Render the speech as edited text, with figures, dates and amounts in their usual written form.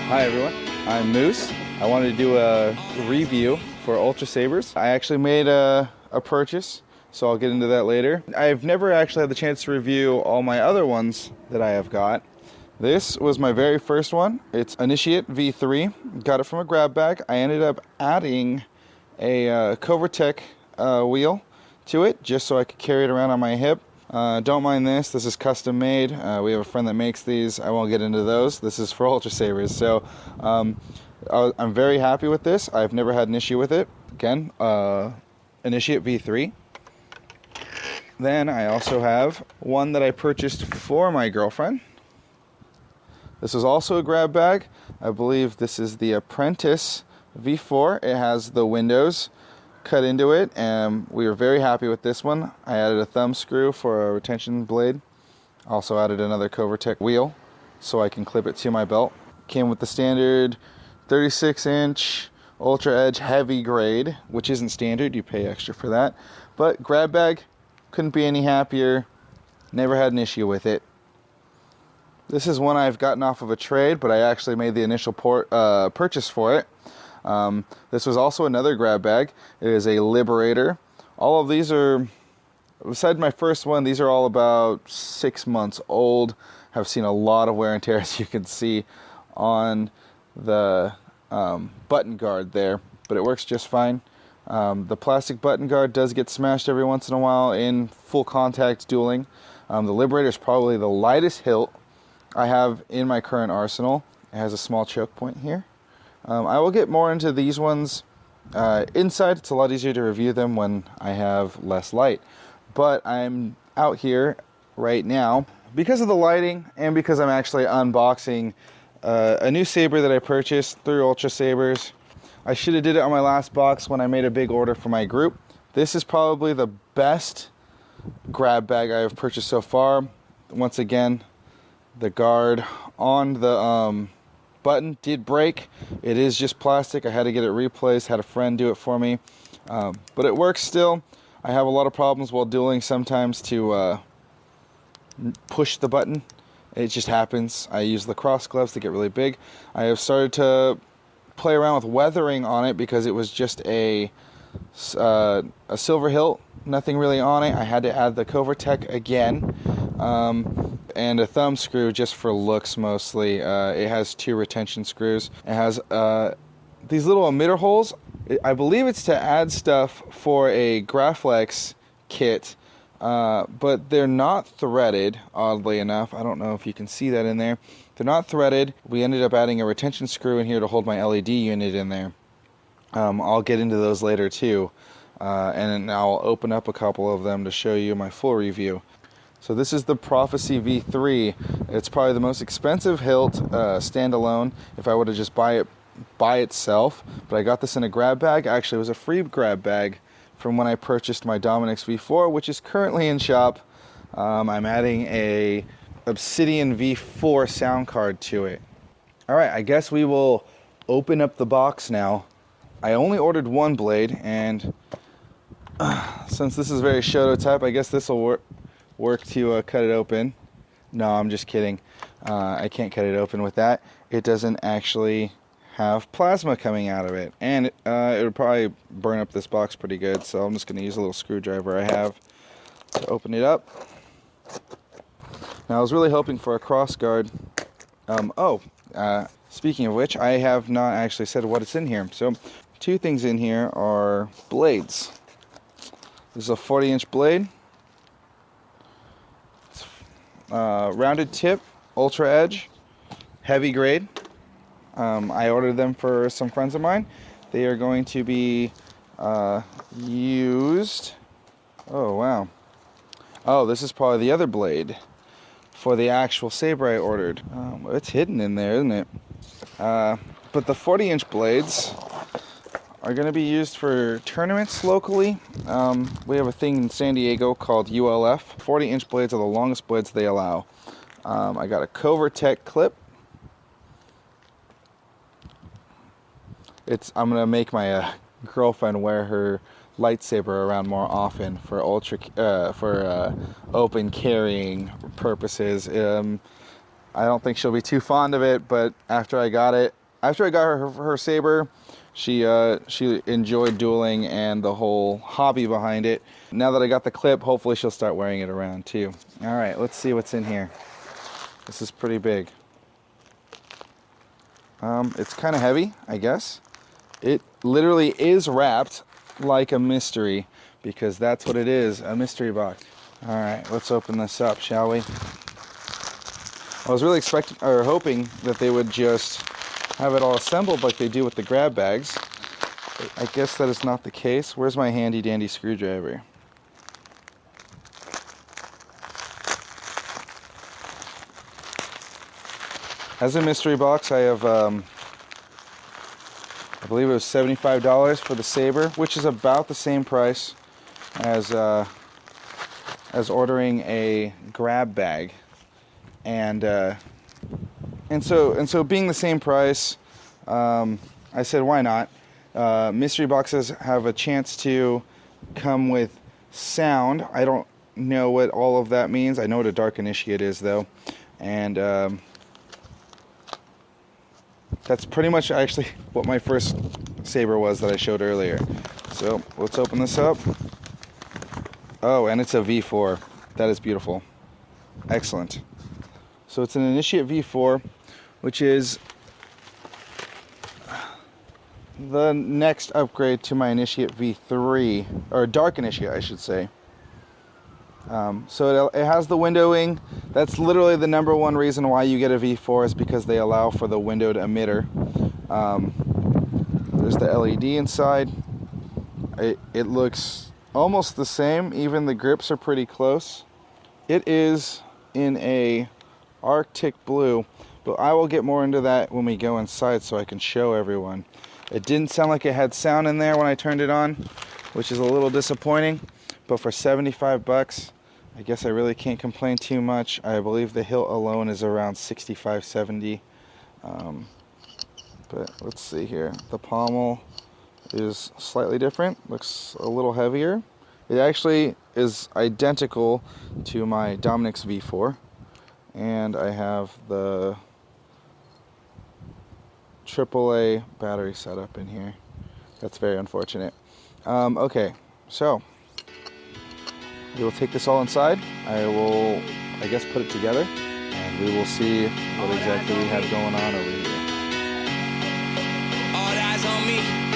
Hi everyone, I'm Moose. I wanted to do a review for Ultrasabers. I actually made a purchase, so I'll get into that later. I've never actually had the chance to review all my other ones that I have got. This was my very first one. It's Initiate V3. Got it from a grab bag. I ended up adding a Covertech wheel to it just so I could carry it around on my hip. Don't mind this. This is custom made. We have a friend that makes these. I won't get into those. This is for Ultrasabers. So I'm very happy with this. I've never had an issue with it. Again, Initiate V3. Then I also have one that I purchased for my girlfriend. This is also a grab bag. I believe this is the APPRENTICE V4. It has the windows cut into it, and we were very happy with this one. I added a thumb screw for a retention blade. Also added another Covertech wheel so I can clip it to my belt. Came with the standard 36-inch Ultra Edge heavy grade, which isn't standard, you pay extra for that. But grab bag, couldn't be any happier. Never had an issue with it. This is one I've gotten off of a trade, but I actually made the initial purchase for it. This was also another grab bag. It is a Liberator. All of these are, besides my first one, these are all about 6 months old. Have seen a lot of wear and tear, as you can see on the button guard there, but it works just fine. The plastic button guard does get smashed every once in a while in full contact dueling. The Liberator is probably the lightest hilt I have in my current arsenal. It has a small choke point here. I will get more into these ones inside. It's a lot easier to review them when I have less light. But I'm out here right now because of the lighting and because I'm actually unboxing a new saber that I purchased through Ultrasabers. I should have did it on my last box when I made a big order for my group. This is probably the best grab bag I have purchased so far. Once again, the guard on the button did break. It is just plastic. I had to get it replaced. Had a friend do it for me, but it works still. I have a lot of problems while dueling sometimes to push the button. It just happens. I use lacrosse gloves to get really big. I have started to play around with weathering on it because it was just a silver hilt, nothing really on it. I had to add the Covertech again. And a thumb screw just for looks mostly. It has 2 retention screws. It has these little emitter holes. I believe it's to add stuff for a Graflex kit, but they're not threaded, oddly enough. I don't know if you can see that in there. They're not threaded. We ended up adding a retention screw in here to hold my LED unit in there. I'll get into those later too, and I'll open up a couple of them to show you my full review. So this is the Prophecy V3. It's probably the most expensive hilt standalone if I were to just buy it by itself. But I got this in a grab bag. Actually, it was a free grab bag from when I purchased my Dominix V4, which is currently in shop. I'm adding a Obsidian V4 sound card to it. Alright, I guess we will open up the box now. I only ordered one blade, and since this is very Shoto type, I guess this will work to cut it open. No, I'm just kidding. I can't cut it open with that. It doesn't actually have plasma coming out of it, and it would probably burn up this box pretty good, so I'm just going to use a little screwdriver I have to open it up. Now I was really hoping for a cross guard. Speaking of which, I have not actually said what it's in here. So 2 things in here are blades. This is a 40-inch blade. Rounded tip, Ultra Edge, heavy grade. I ordered them for some friends of mine. They are going to be used. Oh wow. Oh, this is probably the other blade for the actual saber I ordered. It's hidden in there, isn't it? But the 40-inch blades are going to be used for tournaments locally. We have a thing in San Diego called ULF. 40-inch blades are the longest blades they allow. I got a Covertech clip. I'm going to make my girlfriend wear her lightsaber around more often for open carrying purposes. I don't think she'll be too fond of it, but after I got it, after I got her saber, she enjoyed dueling and the whole hobby behind it. Now that I got the clip, hopefully she'll start wearing it around too. All right, let's see what's in here. This is pretty big. It's kind of heavy, I guess. It literally is wrapped like a mystery, because that's what it is, a mystery box. All right, let's open this up, shall we? I was really hoping that they would just have it all assembled like they do with the grab bags. I guess that is not the case. Where's my handy dandy screwdriver? As a mystery box, I have, I believe it was $75 for the saber, which is about the same price as ordering a grab bag. And so being the same price, I said, why not? Mystery boxes have a chance to come with sound. I don't know what all of that means. I know what a dark initiate is, though. And that's pretty much actually what my first saber was that I showed earlier. So let's open this up. Oh, and it's a V4. That is beautiful. Excellent. So it's an Initiate V4, which is the next upgrade to my Initiate V3, or Dark Initiate, I should say. So it has the windowing. That's literally the #1 reason why you get a V4, is because they allow for the windowed emitter. There's the LED inside. It looks almost the same. Even the grips are pretty close. It is in a Arctic blue, but I will get more into that when we go inside so I can show everyone. It didn't sound like it had sound in there when I turned it on, which is a little disappointing, but for 75 bucks, I guess I really can't complain too much. I believe the hilt alone is around 65, 70. But let's see here. The pommel is slightly different, looks a little heavier. It actually is identical to my Dominic's V4. And I have the AAA battery setup in here. That's very unfortunate. Okay, so we will take this all inside. I will, I guess, put it together, and we will see what exactly we have going on over here. All eyes on me.